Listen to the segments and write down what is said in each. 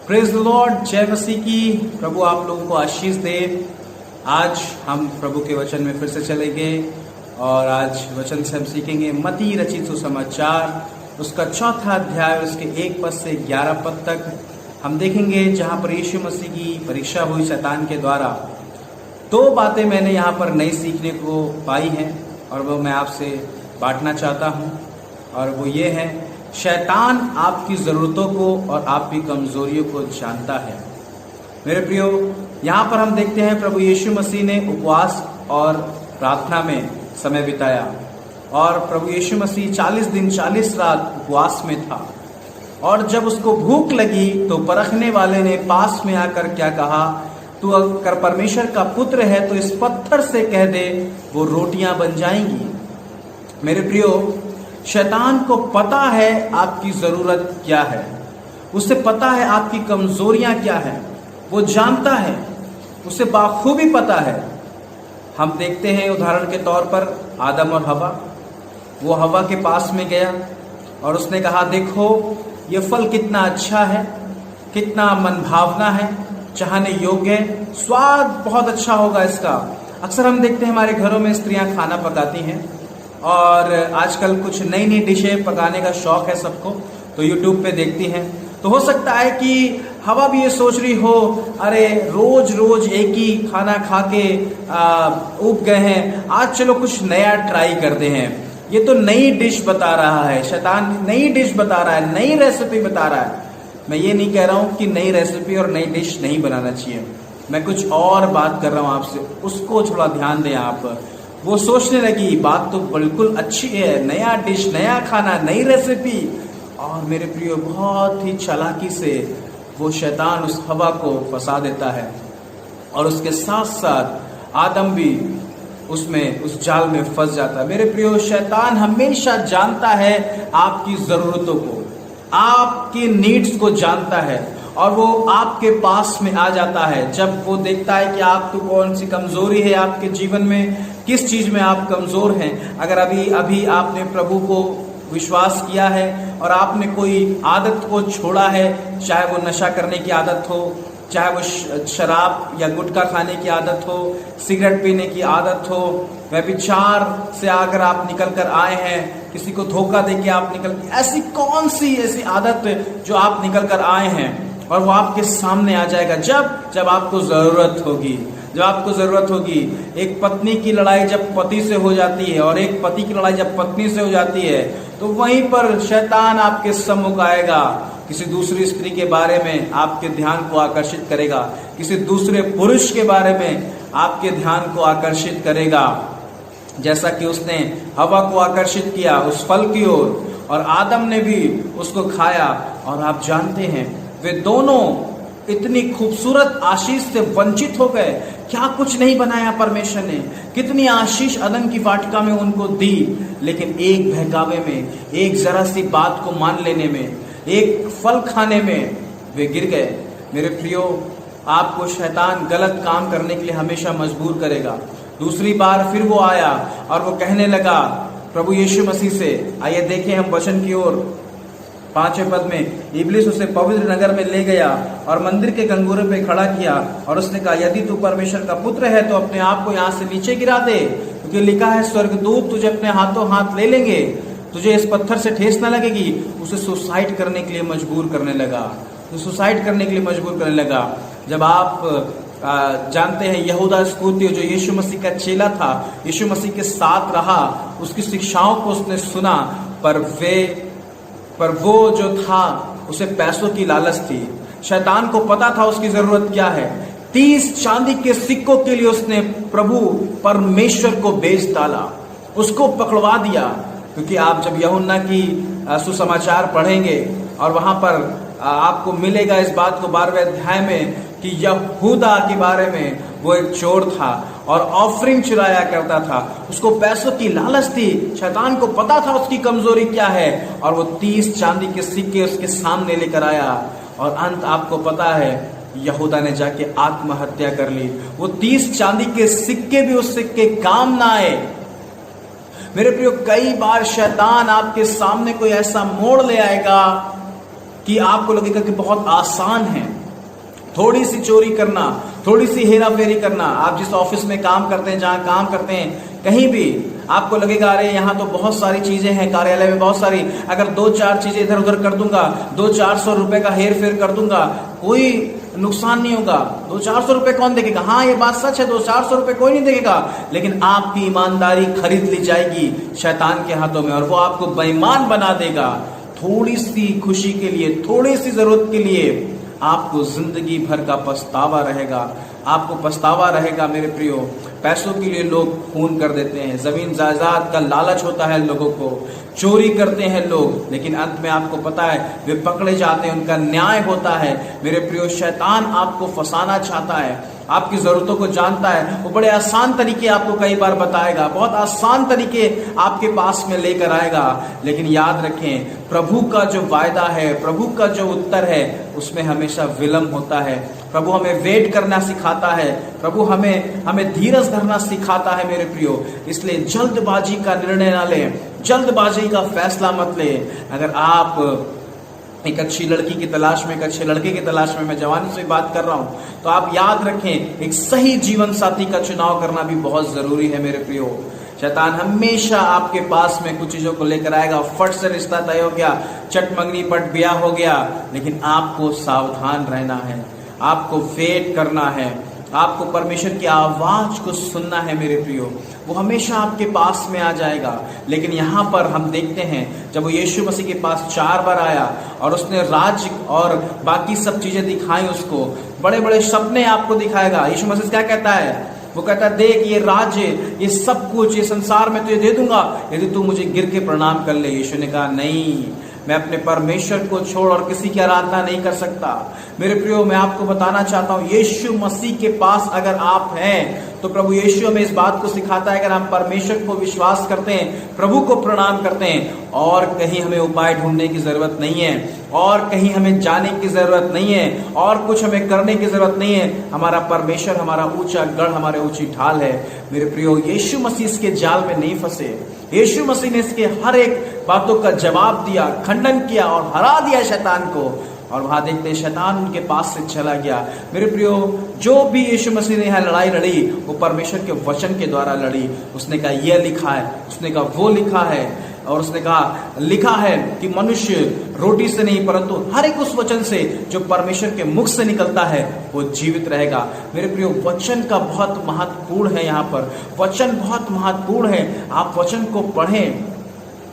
Praise the Lord. जय मसीह की। प्रभु आप लोगों को आशीष दे। आज हम प्रभु के वचन में फिर से चलेंगे और आज वचन से हम सीखेंगे मत्ती रचित सुसमाचार, उसका 4था अध्याय, उसके 1 पद से 11 पद तक हम देखेंगे, जहां पर यीशु मसीह की परीक्षा हुई शैतान के द्वारा। 2 बातें मैंने यहाँ पर नई सीखने को पाई हैं और वो मैं आपसे बांटना चाहता हूँ, और वो ये है, शैतान आपकी ज़रूरतों को और आपकी कमज़ोरियों को जानता है। मेरे प्रियो, यहाँ पर हम देखते हैं प्रभु यीशु मसीह ने उपवास और प्रार्थना में समय बिताया, और प्रभु यीशु मसीह 40 दिन 40 रात उपवास में था। और जब उसको भूख लगी तो परखने वाले ने पास में आकर क्या कहा, तू अगर परमेश्वर का पुत्र है तो इस पत्थर से कह दे, वो रोटियां बन जाएंगी। मेरे प्रियो, शैतान को पता है आपकी ज़रूरत क्या है, उसे पता है आपकी कमज़ोरियां क्या है, वो जानता है, उसे बाखूबी पता है। हम देखते हैं उदाहरण के तौर पर आदम और हवा। वो हवा के पास में गया और उसने कहा, देखो ये फल कितना अच्छा है, कितना मनभावना है, चाहने योग्य है, स्वाद बहुत अच्छा होगा इसका। अक्सर हम देखते हैं हमारे घरों में स्त्रियां खाना पकाती हैं, और आजकल कुछ नई नई डिशें पकाने का शौक है सबको, तो यूट्यूब पे देखती हैं। तो हो सकता है कि हवा भी ये सोच रही हो, अरे रोज रोज एक ही खाना खा के ऊब गए हैं, आज चलो कुछ नया ट्राई करते हैं। ये तो नई डिश बता रहा है, शैतान नई डिश बता रहा है, नई रेसिपी बता रहा है। मैं ये नहीं कह रहा हूँ कि नई रेसिपी और नई डिश नहीं बनाना चाहिए, मैं कुछ और बात कर रहा हूँ आपसे, उसको थोड़ा ध्यान दें आप। वो सोचने लगी, बात तो बिल्कुल अच्छी है, नया डिश, नया खाना, नई रेसिपी, और मेरे प्रियो बहुत ही चालाकी से वो शैतान उस हवा को फंसा देता है, और उसके साथ साथ आदम भी उसमें उस जाल में फंस जाता है। मेरे प्रियो, शैतान हमेशा जानता है आपकी ज़रूरतों को, आपकी नीड्स को जानता है, और वो आपके पास में आ जाता है जब वो देखता है कि आपको कौन सी कमजोरी है आपके जीवन में, किस चीज में आप कमजोर हैं। अगर अभी आपने प्रभु को विश्वास किया है और आपने कोई आदत को छोड़ा है, चाहे वो नशा करने की आदत हो, चाहे वो शराब या गुटखा खाने की आदत हो, सिगरेट पीने की आदत हो, व्यभिचार से अगर आप निकल कर आए हैं, किसी को धोखा देके आप ऐसी कौन सी ऐसी आदत जो आप निकल कर आए हैं, और वो आपके सामने आ जाएगा जब आपको जरूरत होगी। जब आपको जरूरत होगी, एक पत्नी की लड़ाई जब पति से हो जाती है और एक पति की लड़ाई जब पत्नी से हो जाती है, तो वहीं पर शैतान आपके सम्मुख आएगा, किसी दूसरी स्त्री के बारे में आपके ध्यान को आकर्षित करेगा, किसी दूसरे पुरुष के बारे में आपके ध्यान को आकर्षित करेगा, जैसा कि उसने हवा को आकर्षित किया उस फल की ओर, और आदम ने भी उसको खाया। और आप जानते हैं वे दोनों इतनी खूबसूरत आशीष से वंचित हो गए। क्या कुछ नहीं बनाया परमेश्वर ने, कितनी आशीष अदन की वाटिका में उनको दी, लेकिन एक बहकावे में, एक जरा सी बात को मान लेने में, एक फल खाने में वे गिर गए। मेरे प्रियो, आपको शैतान गलत काम करने के लिए हमेशा मजबूर करेगा। दूसरी बार फिर वो आया और वो कहने लगा प्रभु यीशु मसीह से, आइए देखें हम वचन की ओर। 5वें पद में, इब्लिस उसे पवित्र नगर में ले गया और मंदिर के गंगोरे पे खड़ा किया, और उसने कहा, यदि तू परमेश्वर का पुत्र है तो अपने आप को यहाँ से नीचे गिरा दे, क्योंकि लिखा है, स्वर्गदूत तुझे अपने हाथों हाथ ले लेंगे, तुझे इस पत्थर से ठेस न लगेगी। उसे सुसाइड करने के लिए मजबूर करने लगा, तो सुसाइड करने के लिए मजबूर करने लगा। जब आप जानते हैं यहूदा इस्करियोती जो यीशु मसीह का चेला था, यीशु मसीह के साथ रहा, उसकी शिक्षाओं को उसने सुना, पर वो जो था उसे पैसों की लालच थी। शैतान को पता था उसकी जरूरत क्या है। 30 चांदी के सिक्कों के लिए उसने प्रभु परमेश्वर को बेच डाला, उसको पकड़वा दिया। क्योंकि आप जब यूहन्ना की सुसमाचार पढ़ेंगे और वहां पर आपको मिलेगा इस बात को 12वें अध्याय में कि यहूदा के बारे में, वो एक चोर था और ऑफरिंग चुराया करता था, उसको पैसों की लालच थी, शैतान को पता था उसकी कमजोरी क्या है, और वो 30 चांदी के सिक्के उसके सामने लेकर आया, और अंत आपको पता है यहूदा ने जाके आत्महत्या कर ली। वो 30 चांदी के सिक्के भी उस सिक्के काम ना आए। मेरे प्रियो, कई बार शैतान आपके सामने कोई ऐसा मोड़ ले आएगा कि आपको लगेगा कि बहुत आसान है थोड़ी सी चोरी करना, थोड़ी सी हेरा फेरी करना। आप जिस ऑफिस में काम करते हैं, जहां काम करते हैं, कहीं भी आपको लगेगा अरे यहाँ तो बहुत सारी चीजें हैं, कार्यालय में बहुत सारी, अगर 2-4 चीजें इधर उधर कर दूंगा, 200-400 रुपए का हेर फेर कर दूंगा, कोई नुकसान नहीं होगा। 200-400 रुपए कौन देखेगा? हाँ, ये बात सच है, 200-400 रुपए कोई नहीं देखेगा, लेकिन आपकी ईमानदारी खरीद ली जाएगी शैतान के हाथों में और वो आपको बेईमान बना देगा। थोड़ी सी खुशी के लिए, थोड़ी सी जरूरत के लिए आपको जिंदगी भर का पछतावा रहेगा। आपको पछतावा रहेगा मेरे प्रियो। पैसों के लिए लोग खून कर देते हैं, जमीन जायदाद का लालच होता है लोगों को, चोरी करते हैं लोग, लेकिन अंत में आपको पता है वे पकड़े जाते हैं, उनका न्याय होता है। मेरे प्रियो, शैतान आपको फंसाना चाहता है, आपकी जरूरतों को जानता है, वो बड़े आसान तरीके आपको कई बार बताएगा, बहुत आसान तरीके आपके पास में लेकर आएगा। लेकिन याद रखें, प्रभु का जो वायदा है, प्रभु का जो उत्तर है, उसमें हमेशा विलंब होता है। प्रभु हमें वेट करना सिखाता है, प्रभु हमें धीरज धरना सिखाता है मेरे प्रियो। इसलिए जल्दबाजी का निर्णय ना लें, जल्दबाजी का फैसला मत लें। अगर आप एक अच्छी लड़की की तलाश में, एक अच्छे लड़के की तलाश में, मैं जवानी से बात कर रहा हूं, तो आप याद रखें एक सही जीवन साथी का चुनाव करना भी बहुत जरूरी है मेरे प्रियो। शैतान हमेशा आपके पास में कुछ चीजों को लेकर आएगा, फट से रिश्ता तय हो गया, चट मंगनी पट ब्याह हो गया, लेकिन आपको सावधान रहना है, आपको वेट करना है, आपको परमेश्वर की आवाज को सुनना है मेरे प्रियो। वो हमेशा आपके पास में आ जाएगा। लेकिन यहाँ पर हम देखते हैं जब वो यीशु मसीह के पास 4 बार आया और उसने राज्य और बाकी सब चीजें दिखाई, उसको बड़े बड़े सपने आपको दिखाएगा। यीशु मसीह क्या कहता है? वो कहता है, देख ये राज्य, ये सब कुछ, ये संसार में तुझे दे दूंगा यदि तू मुझे गिर के प्रणाम कर ले। यीशु ने कहा, नहीं, मैं अपने परमेश्वर को छोड़ और किसी की आराधना नहीं कर सकता। मेरे प्रियो, मैं आपको बताना चाहता हूं, यीशु मसीह के पास अगर आप हैं तो प्रभु यीशु हमें इस बात को सिखाता है, अगर हम परमेश्वर को विश्वास करते हैं, प्रभु को प्रणाम करते हैं, और कहीं हमें उपाय ढूंढने की जरूरत नहीं है, और कहीं हमें जाने की जरूरत नहीं है, और कुछ हमें करने की जरूरत नहीं है। हमारा परमेश्वर हमारा ऊंचा गढ़, हमारे ऊंची ढाल है। मेरे प्रियो, यीशु मसीह इसके जाल में नहीं फंसे। यीशु मसीह ने इसके हर एक बातों का जवाब दिया, खंडन किया और हरा दिया शैतान को। और वहां देखते हैं शैतान उनके पास से चला गया। मेरे प्रियो, जो भी यीशु मसीह ने यहाँ लड़ाई लड़ी, वो परमेश्वर के वचन के द्वारा लड़ी। उसने कहा यह लिखा है, उसने कहा वो लिखा है, और उसने कहा लिखा है कि मनुष्य रोटी से नहीं परंतु हर एक उस वचन से जो परमेश्वर के मुख से निकलता है वो जीवित रहेगा। मेरे प्रियो, वचन का बहुत महत्वपूर्ण है, यहाँ पर वचन बहुत महत्वपूर्ण है। आप वचन को पढ़ें,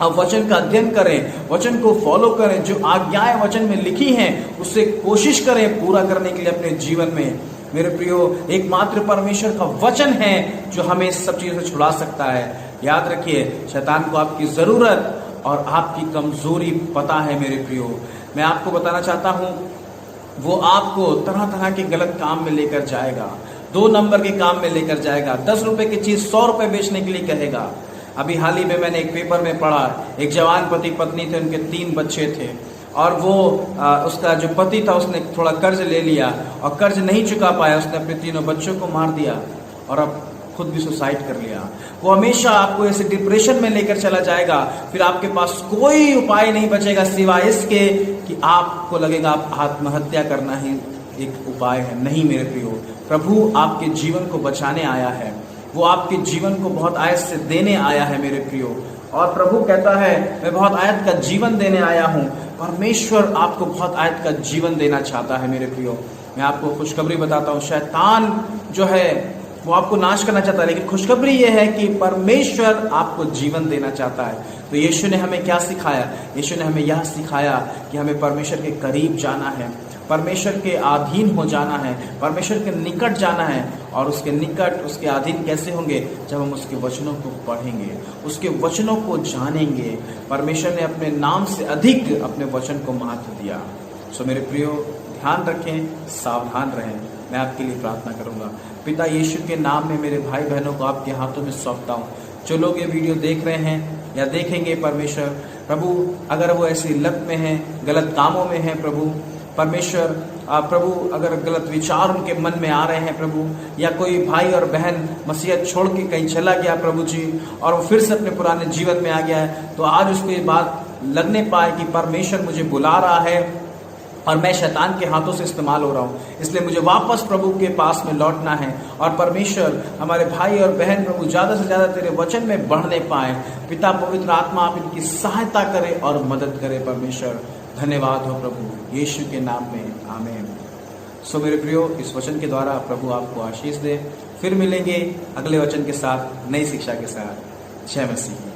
आप वचन का अध्ययन करें, वचन को फॉलो करें, जो आज्ञाएं वचन में लिखी हैं उससे कोशिश करें पूरा करने के लिए अपने जीवन में। मेरे प्रियो, एकमात्र परमेश्वर का वचन है जो हमें इस सब चीजों से छुड़ा सकता है। याद रखिए, शैतान को आपकी जरूरत और आपकी कमजोरी पता है मेरे प्रियो। मैं आपको बताना चाहता हूं, वो आपको तरह तरह के गलत काम में लेकर जाएगा, 2 नंबर के काम में लेकर जाएगा, 10 रुपए की चीज 100 रुपए बेचने के लिए कहेगा। अभी हाल ही में मैंने एक पेपर में पढ़ा, एक जवान पति पत्नी थे, उनके 3 बच्चे थे, और वो उसका जो पति था उसने थोड़ा कर्ज ले लिया और कर्ज नहीं चुका पाया, उसने अपने 3 बच्चों को मार दिया और अब खुद भी सुसाइड कर लिया। वो हमेशा आपको ऐसे डिप्रेशन में लेकर चला जाएगा, फिर आपके पास कोई उपाय नहीं बचेगा सिवाय इसके कि आपको लगेगा आप आत्महत्या करना ही एक उपाय है। नहीं मेरे प्रियो, प्रभु आपके जीवन को बचाने आया है, वो आपके जीवन को बहुत आयत से देने आया है मेरे प्रियो। और प्रभु कहता है मैं बहुत आयत का जीवन देने आया हूँ। परमेश्वर आपको बहुत आयत का जीवन देना चाहता है मेरे प्रियो। मैं आपको खुशखबरी बताता हूँ, शैतान जो है वो आपको नाश करना चाहता है, लेकिन खुशखबरी ये है कि परमेश्वर आपको जीवन देना चाहता है। तो यीशु ने हमें क्या सिखाया? यीशु ने हमें यह सिखाया कि हमें परमेश्वर के करीब जाना है, परमेश्वर के अधीन हो जाना है, परमेश्वर के निकट जाना है। और उसके निकट, उसके अधीन कैसे होंगे? जब हम उसके वचनों को पढ़ेंगे, उसके वचनों को जानेंगे। परमेश्वर ने अपने नाम से अधिक अपने वचन को महत्व दिया। सो मेरे प्रियो, ध्यान रखें, सावधान रहें। मैं आपके लिए प्रार्थना करूंगा। पिता यीशु के नाम में मेरे भाई बहनों को आपके हाथों में सौंपता हूँ। जो लोग ये वीडियो देख रहे हैं या देखेंगे, परमेश्वर प्रभु, अगर वो ऐसी लत में हैं, गलत कामों में हैं प्रभु, परमेश्वर प्रभु, अगर गलत विचार उनके मन में आ रहे हैं प्रभु, या कोई भाई और बहन मसीहत छोड़ के कहीं चला गया प्रभु जी, और वो फिर से अपने पुराने जीवन में आ गया है, तो आज उसको ये बात लगने पाए कि परमेश्वर मुझे बुला रहा है और मैं शैतान के हाथों से इस्तेमाल हो रहा हूँ, इसलिए मुझे वापस प्रभु के पास में लौटना है। और परमेश्वर हमारे भाई और बहन प्रभु ज़्यादा से ज़्यादा तेरे वचन में बढ़ने पाए। पिता पवित्र आत्मा आप इनकी सहायता करे और मदद करे। परमेश्वर धन्यवाद हो प्रभु, यीशु के नाम में आमीन। सो मेरे प्रियो, इस वचन के द्वारा प्रभु आपको आशीष दे। फिर मिलेंगे अगले वचन के साथ, नई शिक्षा के साथ। जय मसीह।